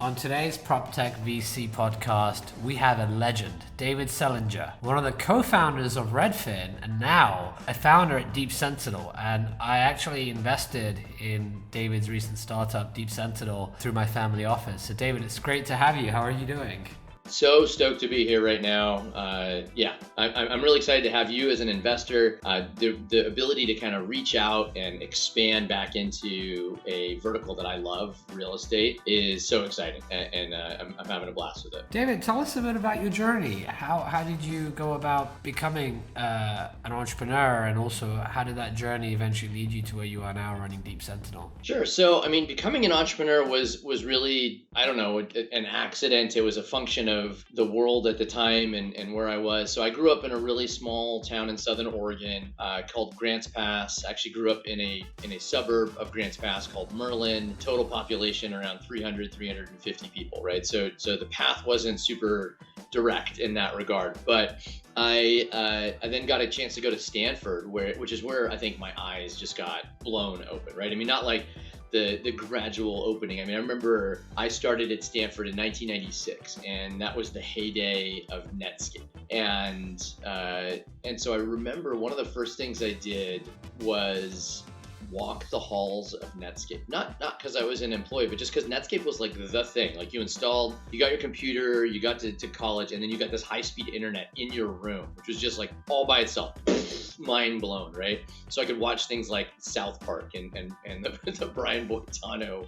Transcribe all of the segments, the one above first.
On today's PropTech VC podcast, we have a legend, David Sellinger, one of the co-founders of Redfin and now a founder at Deep Sentinel. And I actually invested in David's recent startup, Deep Sentinel, through my family office. So David, it's great to have you. How are you doing? So stoked to be here right now. I'm really excited to have you as an investor. The ability to kind of reach out and expand back into a vertical that I love, real estate, is so exciting, and I'm having a blast with it. David, tell us a bit about your journey. How did you go about becoming an entrepreneur, and also how did that journey eventually lead you to where you are now running Deep Sentinel? Sure. So, becoming an entrepreneur was really, an accident. It was a function of the world at the time and where I was. So I grew up in a really small town in Southern Oregon called Grants Pass. I actually grew up in a suburb of Grants Pass called Merlin. Total population around 350 people, right? So the path wasn't super direct in that regard. But I then got a chance to go to Stanford, which is where I think my eyes just got blown open, right? Not like the gradual opening. I remember I started at Stanford in 1996, and that was the heyday of Netscape. And so I remember one of the first things I did was walk the halls of Netscape. Not because I was an employee, but just because Netscape was like the thing. Like you got your computer, you got to college, and then you got this high-speed internet in your room, which was just like all by itself. Mind blown, right? So I could watch things like South Park and the Brian Boitano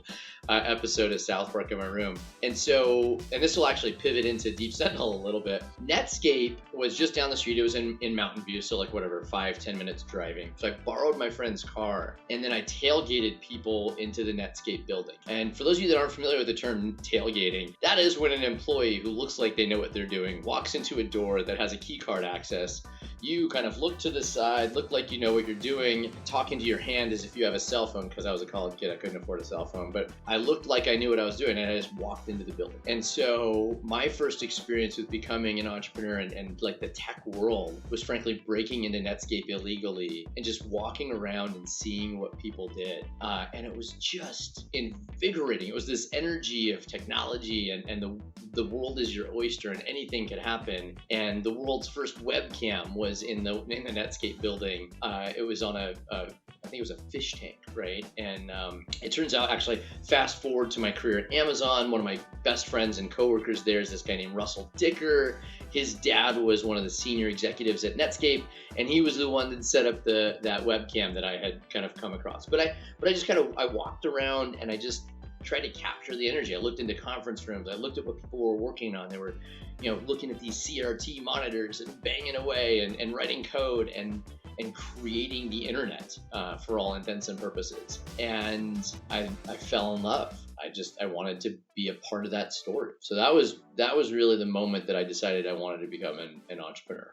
episode of South Park in my room. And this will actually pivot into Deep Sentinel a little bit. Netscape was just down the street. It was in Mountain View, so 5-10 minutes driving. So I borrowed my friend's car, and then I tailgated people into the Netscape building. And for those of you that aren't familiar with the term tailgating, that is when an employee who looks like they know what they're doing walks into a door that has a key card access. You kind of look to the side, look like you know what you're doing, talking to your hand as if you have a cell phone, because I was a college kid, I couldn't afford a cell phone, but I looked like I knew what I was doing, and I just walked into the building. And so my first experience with becoming an entrepreneur and like the tech world was frankly breaking into Netscape illegally and just walking around and seeing what people did. And it was just invigorating. It was this energy of technology and the world is your oyster and anything could happen. And the world's first webcam was in the Netscape building. It was on I think it was a fish tank, right? And it turns out, actually, fast forward to my career at Amazon, one of my best friends and coworkers there is this guy named Russell Dicker. His dad was one of the senior executives at Netscape, and he was the one that set up that webcam that I had kind of come across. But I just I walked around and I just tried to capture the energy. I looked into conference rooms. I looked at what people were working on. They were, looking at these CRT monitors and banging away and writing code and creating the internet for all intents and purposes. And I fell in love. I wanted to be a part of that story. So that was really the moment that I decided I wanted to become an entrepreneur.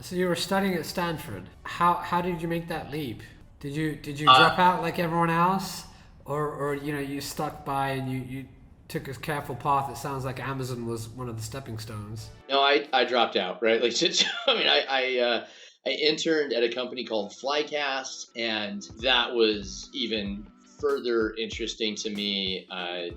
So you were studying at Stanford. How did you make that leap? Did you drop out like everyone else? Or you stuck by and you took a careful path? It sounds like Amazon was one of the stepping stones. No, I dropped out, right? I interned at a company called Flycast, and that was even further interesting to me.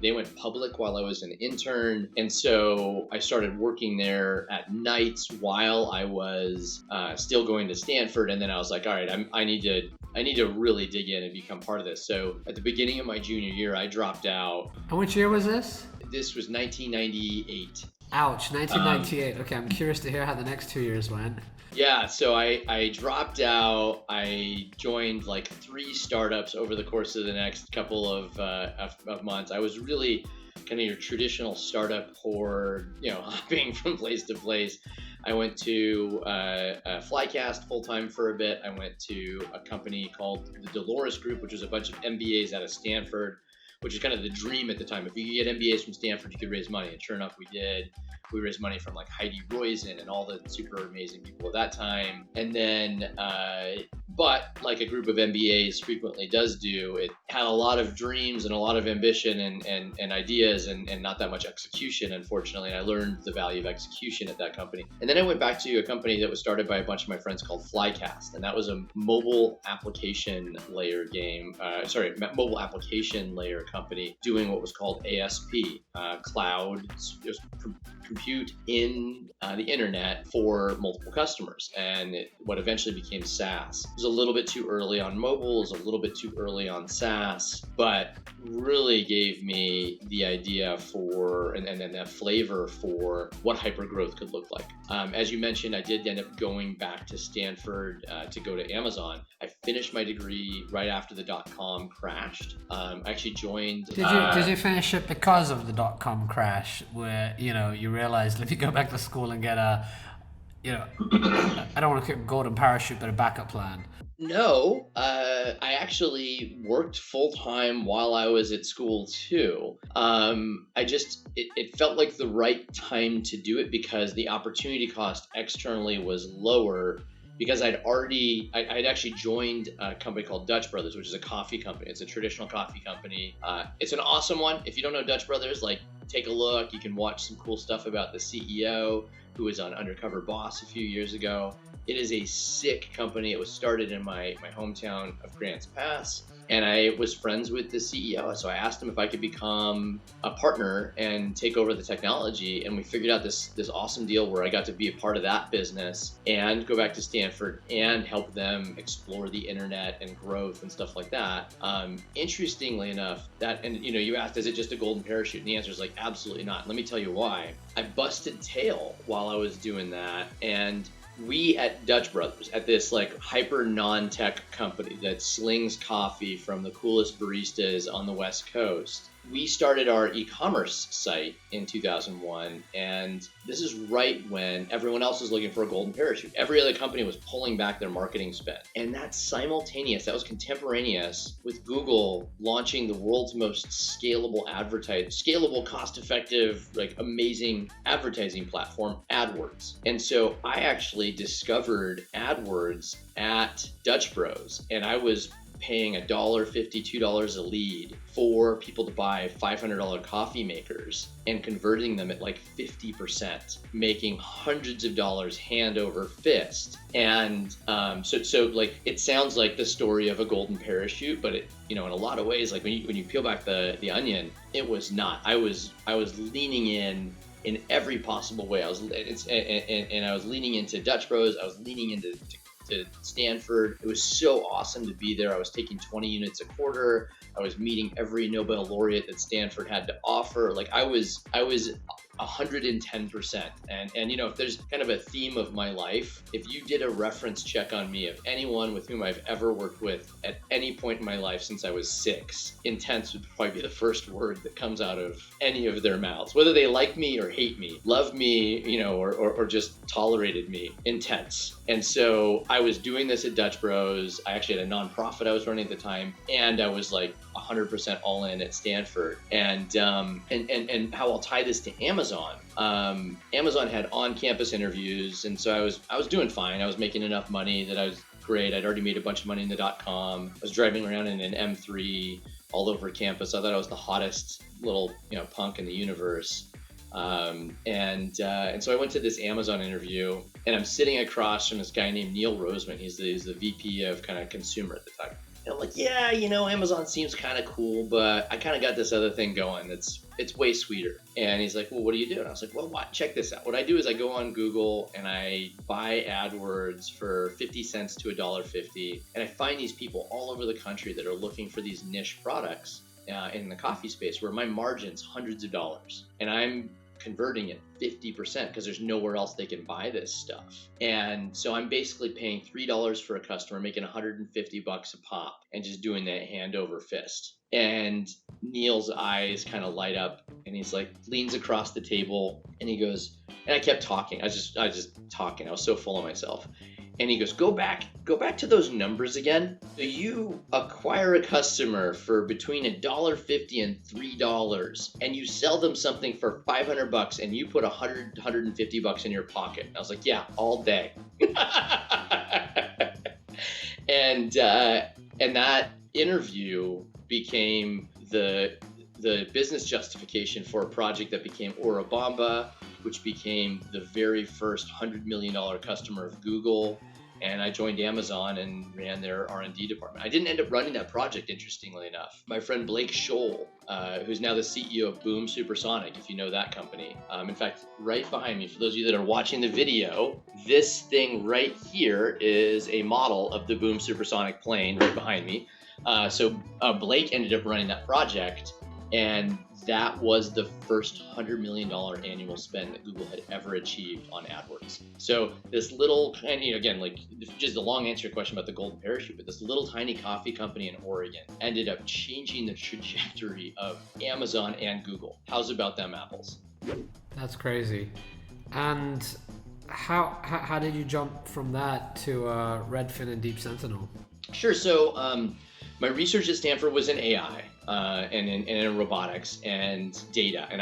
They went public while I was an intern, and so I started working there at nights while I was still going to Stanford. And then I was like, all right, I need to really dig in and become part of this. So at the beginning of my junior year, I dropped out. And which year was this? This was 1998. Ouch, 1998. Okay, I'm curious to hear how the next 2 years went. Yeah, so I dropped out. I joined 3 startups over the course of the next couple of months. I was really kind of your traditional startup horde, hopping from place to place. I went to Flycast full-time for a bit. I went to a company called the Dolores Group, which was a bunch of MBAs out of Stanford, which is kind of the dream at the time. If you could get MBAs from Stanford, you could raise money. And sure enough, we did. We raised money from Heidi Roizen and all the super amazing people at that time. And then, but like a group of MBAs frequently does do, it had a lot of dreams and a lot of ambition and ideas and not that much execution, unfortunately. And I learned the value of execution at that company. And then I went back to a company that was started by a bunch of my friends called Flycast. And that was a mobile application layer company company doing what was called ASP, cloud compute in the internet for multiple customers, and what eventually became SaaS. It was a little bit too early on mobile, it was a little bit too early on SaaS, but really gave me the idea for and that flavor for what hypergrowth could look like. As you mentioned, I did end up going back to Stanford to go to Amazon. I finished my degree right after the dot-com crashed. I actually joined. Did you finish it because of the dot-com crash, where you realized, let me go back to school and get a, I don't want to get a golden parachute, but a backup plan? No, I actually worked full-time while I was at school too. It felt like the right time to do it because the opportunity cost externally was lower, because I'd actually joined a company called Dutch Brothers, which is a coffee company. It's a traditional coffee company. It's an awesome one. If you don't know Dutch Brothers, take a look. You can watch some cool stuff about the CEO, who was on Undercover Boss a few years ago. It is a sick company. It was started in my hometown of Grants Pass, and I was friends with the CEO. So I asked him if I could become a partner and take over the technology. And we figured out this awesome deal where I got to be a part of that business and go back to Stanford and help them explore the internet and growth and stuff like that. Interestingly enough, you asked, is it just a golden parachute? And the answer is absolutely not. Let me tell you why. I busted tail while I was doing that, and we at Dutch Brothers, at this hyper non-tech company that slings coffee from the coolest baristas on the West Coast, we started our e-commerce site in 2001, and this is right when everyone else was looking for a golden parachute. Every other company was pulling back their marketing spend, and that's simultaneous. That was contemporaneous with Google launching the world's most scalable cost-effective, amazing advertising platform, AdWords. And so I actually discovered AdWords at Dutch Bros, and I was paying $1.50, $2 a lead for people to buy $500 coffee makers and converting them at 50%, making hundreds of dollars hand over fist. And so it sounds like the story of a golden parachute, but it, in a lot of ways, when you peel back the onion, it was not. I was leaning in every possible way. I was leaning into Dutch Bros. I was leaning into Stanford. It was so awesome to be there. I was taking 20 units a quarter. I was meeting every Nobel laureate that Stanford had to offer. I was 110%. And if there's kind of a theme of my life, if you did a reference check on me of anyone with whom I've ever worked with at any point in my life since I was 6, intense would probably be the first word that comes out of any of their mouths, whether they like me or hate me, love me, or just tolerated me. Intense. And so I was doing this at Dutch Bros. I actually had a nonprofit I was running at the time, and I was 100% all in at Stanford. And how I'll tie this to Amazon. Amazon had on-campus interviews, and so I was doing fine. I was making enough money that I was great. I'd already made a bunch of money in the .com. I was driving around in an M3 all over campus. I thought I was the hottest little punk in the universe. And so I went to this Amazon interview, and I'm sitting across from this guy named Neil Roseman. He's the VP of kind of consumer at the time. And I'm like, yeah, Amazon seems kind of cool, but I kind of got this other thing going it's way sweeter. And he's like, well, what do you do? And I was like, well, check this out. What I do is I go on Google and I buy AdWords for 50 cents to $1.50. And I find these people all over the country that are looking for these niche products in the coffee space where my margin's hundreds of dollars. And I'm converting at 50% because there's nowhere else they can buy this stuff. And so I'm basically paying $3 for a customer, making $150 a pop, and just doing that hand over fist. And Neil's eyes kind of light up, and he's leans across the table, and he goes, and I kept talking. I was just talking. I was so full of myself. And he goes, go back to those numbers again. So you acquire a customer for between $1.50 and $3, and you sell them something for $500, and you put $150 in your pocket. And I was like, yeah, all day. And that interview became the business justification for a project that became Orabamba, which became the very first $100 million customer of Google. and I joined Amazon and ran their R&D department. I didn't end up running that project, interestingly enough. My friend Blake Scholl, who's now the CEO of Boom Supersonic, if you know that company. In fact, right behind me, for those of you that are watching the video, this thing right here is a model of the Boom Supersonic plane right behind me. So Blake ended up running that project, and that was the first $100 million annual spend that Google had ever achieved on AdWords. So this little, and again, like just a long answer to your question about the golden parachute, but this little tiny coffee company in Oregon ended up changing the trajectory of Amazon and Google. How's about them apples? That's crazy. And how did you jump from that to Redfin and Deep Sentinel? Sure. So my research at Stanford was in AI and in robotics and data. And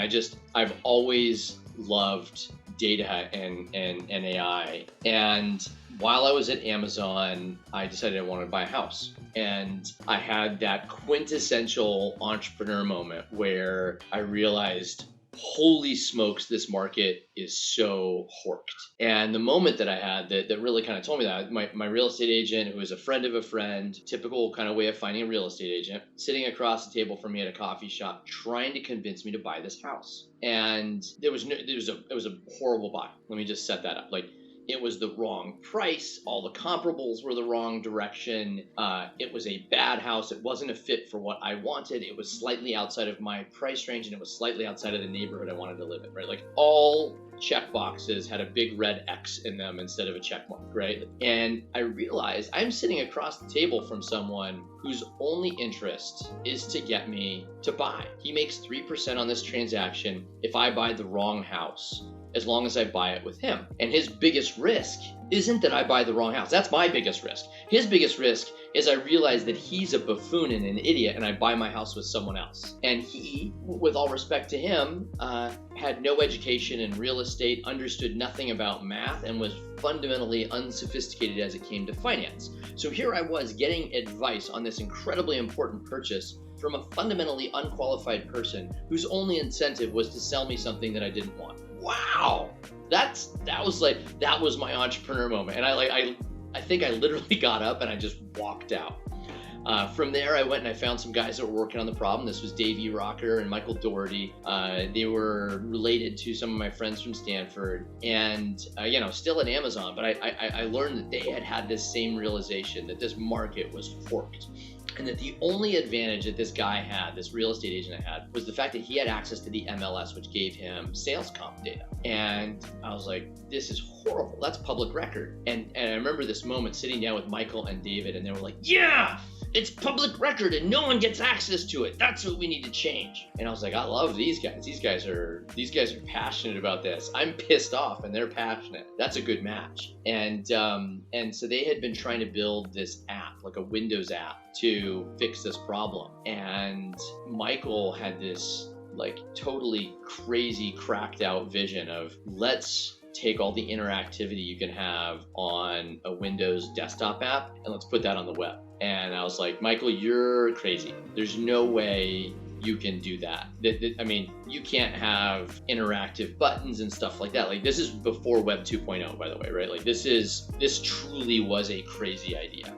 I've always loved data and AI. And while I was at Amazon, I decided I wanted to buy a house. And I had that quintessential entrepreneur moment where I realized, holy smokes, this market is so horked. And the moment that I had that really kind of told me that, my real estate agent, who was a friend of a friend, typical kind of way of finding a real estate agent, sitting across the table from me at a coffee shop, trying to convince me to buy this house. And it was a horrible buy. Let me just set that up. Like, it was the wrong price. All the comparables were the wrong direction. It was a bad house. It wasn't a fit for what I wanted. It was slightly outside of my price range, and it was slightly outside of the neighborhood I wanted to live in, right? Like, all check boxes had a big red X in them instead of a check mark, right? And I realized I'm sitting across the table from someone whose only interest is to get me to buy. He makes 3% on this transaction if I buy the wrong house, as long as I buy it with him. And his biggest risk isn't that I buy the wrong house. That's my biggest risk. His biggest risk is I realize that he's a buffoon and an idiot, and I buy my house with someone else. And he, with all respect to him, had no education in real estate, understood nothing about math, and was fundamentally unsophisticated as it came to finance. So here I was getting advice on this incredibly important purchase from a fundamentally unqualified person whose only incentive was to sell me something that I didn't want. Wow, that was my entrepreneur moment. And I think I literally got up and I just walked out. From there, I went and I found some guys that were working on the problem. This was Dave E. Rocker and Michael Doherty. They were related to some of my friends from Stanford, and still at Amazon. But I learned that they had this same realization that this market was forked. And that the only advantage that this guy had, this real estate agent I had, was the fact that he had access to the MLS, which gave him sales comp data. And I was like, this is horrible. That's public record. And I remember this moment sitting down with Michael and David, and they were like, yeah, it's public record and no one gets access to it. That's what we need to change. And I was like, I love these guys. These guys are passionate about this. I'm pissed off and they're passionate. That's a good match. And so they had been trying to build this app, like a Windows app, to fix this problem. And Michael had this like totally crazy cracked out vision of, let's take all the interactivity you can have on a Windows desktop app and let's put that on the web. And I was like, Michael, you're crazy. There's no way you can do that. I mean, you can't have interactive buttons and stuff like that. Like, this is before Web 2.0, by the way, right? Like, this truly was a crazy idea.